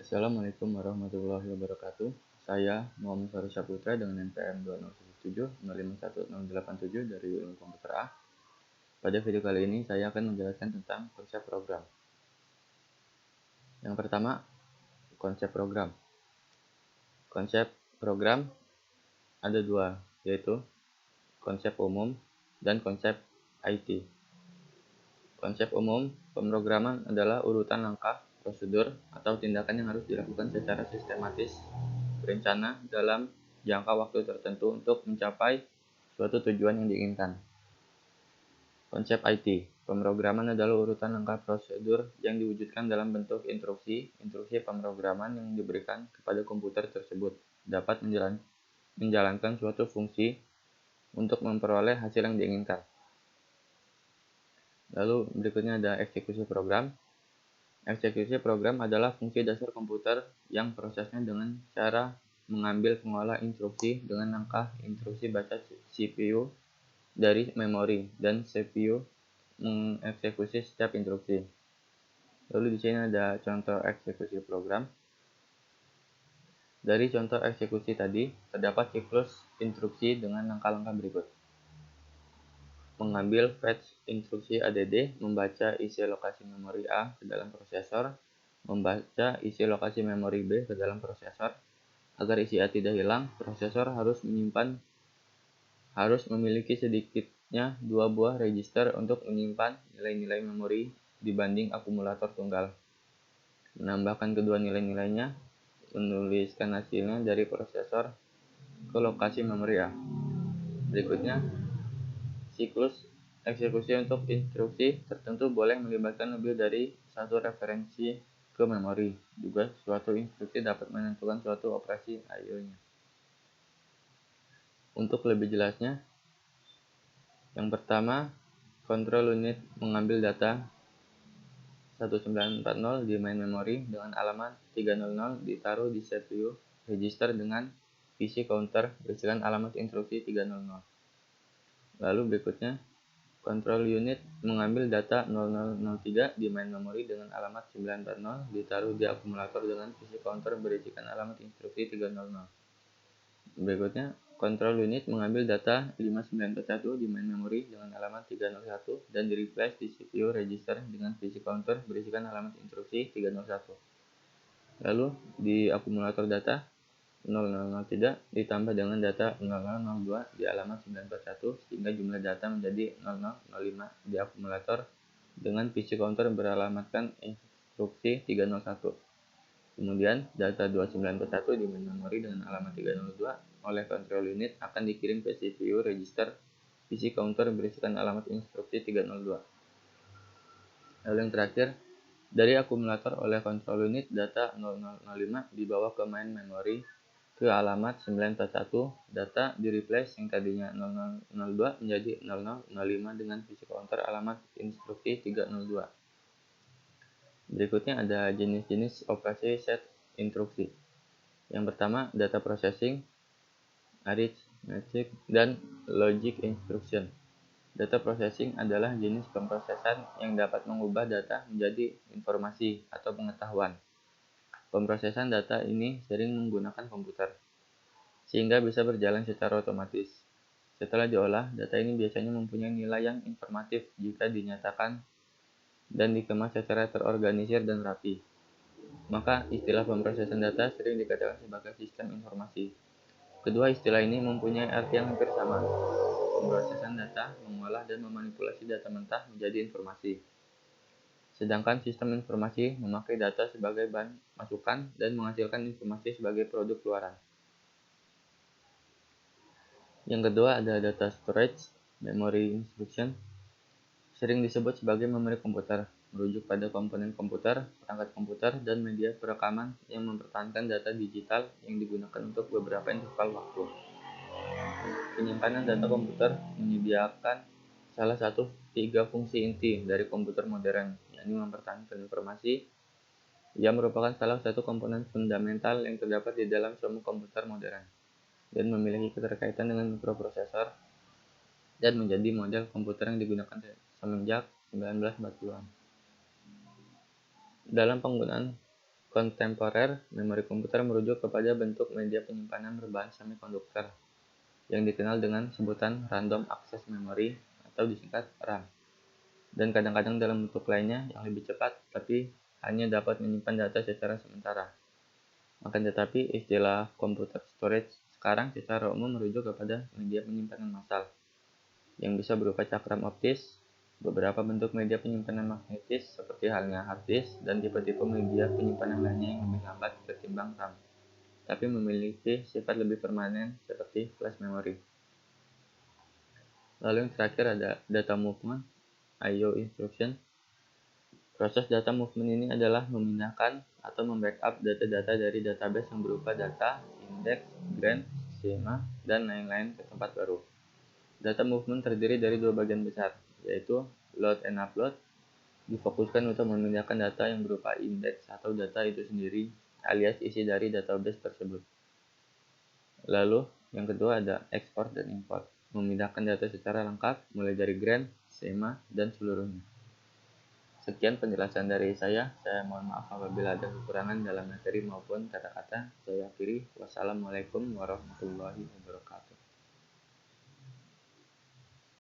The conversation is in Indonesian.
Assalamualaikum warahmatullahi wabarakatuh. Saya Muhammad Farusya Putra dengan NPM 20170518087 dari Ilmu Komputer A. Pada video kali ini saya akan menjelaskan tentang konsep program. Yang pertama, konsep program. Konsep program ada dua, yaitu konsep umum dan konsep IT. Konsep umum pemrograman adalah urutan langkah, prosedur, atau tindakan yang harus dilakukan secara sistematis, berencana dalam jangka waktu tertentu untuk mencapai suatu tujuan yang diinginkan. Konsep IT, pemrograman adalah urutan langkah prosedur yang diwujudkan dalam bentuk instruksi pemrograman yang diberikan kepada komputer tersebut dapat menjalankan suatu fungsi untuk memperoleh hasil yang diinginkan. Lalu berikutnya ada eksekusi program. Eksekusi program adalah fungsi dasar komputer yang prosesnya dengan cara mengambil pengolah instruksi dengan langkah instruksi baca CPU dari memori dan CPU mengeksekusi setiap instruksi. Lalu di sini ada contoh eksekusi program. Dari contoh eksekusi tadi terdapat siklus instruksi dengan langkah-langkah berikut. Mengambil fetch instruksi add, membaca isi lokasi memori A ke dalam prosesor, membaca isi lokasi memori B ke dalam prosesor. Agar isi A tidak hilang, prosesor harus memiliki sedikitnya 2 buah register untuk menyimpan nilai-nilai memori dibanding akumulator tunggal. Menambahkan kedua nilai-nilainya, menuliskan hasilnya dari prosesor ke lokasi memori A. Berikutnya, siklus eksekusi untuk instruksi tertentu boleh melibatkan lebih dari satu referensi ke memori. Juga suatu instruksi dapat menentukan suatu operasi I/O-nya. Untuk lebih jelasnya, yang pertama, control unit mengambil data 1940 di main memory dengan alamat 300 ditaruh di CPU register dengan PC counter berisikan alamat instruksi 300. Lalu berikutnya, control unit mengambil data 0003 di main memory dengan alamat 940 ditaruh di akumulator dengan PC counter berisikan alamat instruksi 300. Berikutnya, control unit mengambil data 5941 di main memory dengan alamat 301 dan di-replace di CPU register dengan PC counter berisikan alamat instruksi 301. Lalu, di akumulator data 0003 ditambah dengan data 0002 di alamat 941 sehingga jumlah data menjadi 0005 di akumulator dengan PC counter beralamatkan instruksi 301. Kemudian data 2941 di main memory dengan alamat 302 oleh control unit akan dikirim ke CPU register PC counter berisikan alamat instruksi 302. Lalu yang terakhir, dari akumulator oleh control unit data 0005 dibawa ke main memory ke alamat 941, data di-replace yang tadinya 0002 menjadi 0005 dengan PC counter alamat instruksi 302. Berikutnya ada jenis-jenis operasi set instruksi. Yang pertama, data processing, arithmetic, dan logic instruction. Data processing adalah jenis pemrosesan yang dapat mengubah data menjadi informasi atau pengetahuan. Pemrosesan data ini sering menggunakan komputer, sehingga bisa berjalan secara otomatis. Setelah diolah, data ini biasanya mempunyai nilai yang informatif jika dinyatakan dan dikemas secara terorganisir dan rapi. Maka istilah pemrosesan data sering dikatakan sebagai sistem informasi. Kedua istilah ini mempunyai arti yang hampir sama. Pemrosesan data mengolah dan memanipulasi data mentah menjadi informasi. Sedangkan sistem informasi memakai data sebagai bahan masukan dan menghasilkan informasi sebagai produk keluaran. Yang kedua ada data storage, memory instruction, sering disebut sebagai memori komputer, merujuk pada komponen komputer, perangkat komputer, dan media perekaman yang mempertahankan data digital yang digunakan untuk beberapa interval waktu. Penyimpanan data komputer menyediakan salah satu 3 fungsi inti dari komputer modern, yakni mempertahankan informasi. Ia merupakan salah satu komponen fundamental yang terdapat di dalam semua komputer modern dan memiliki keterkaitan dengan mikroprosesor dan menjadi model komputer yang digunakan semenjak 1940-an. Dalam penggunaan kontemporer, memori komputer merujuk kepada bentuk media penyimpanan berbahan semikonduktor yang dikenal dengan sebutan Random Access Memory atau disingkat RAM, dan kadang-kadang dalam bentuk lainnya yang lebih cepat tapi hanya dapat menyimpan data secara sementara. Akan tetapi, istilah computer storage sekarang secara umum merujuk kepada media penyimpanan massal yang bisa berupa cakram optis, beberapa bentuk media penyimpanan magnetis seperti halnya hard disk, dan tipe-tipe media penyimpanan lainnya yang lebih lambat ketimbang RAM, tapi memiliki sifat lebih permanen seperti flash memory. Lalu yang terakhir ada data movement, I/O instruction. Proses data movement ini adalah memindahkan atau membackup data-data dari database yang berupa data, indeks, grant, skema, dan lain-lain ke tempat baru. Data movement terdiri dari dua bagian besar, yaitu load and upload. Difokuskan untuk memindahkan data yang berupa indeks atau data itu sendiri, alias isi dari database tersebut. Lalu, yang kedua ada export dan import, memindahkan data secara lengkap, mulai dari grant, skema, dan seluruhnya. Sekian penjelasan dari saya mohon maaf apabila ada kekurangan dalam materi maupun kata-kata. Saya akhiri, wassalamualaikum warahmatullahi wabarakatuh.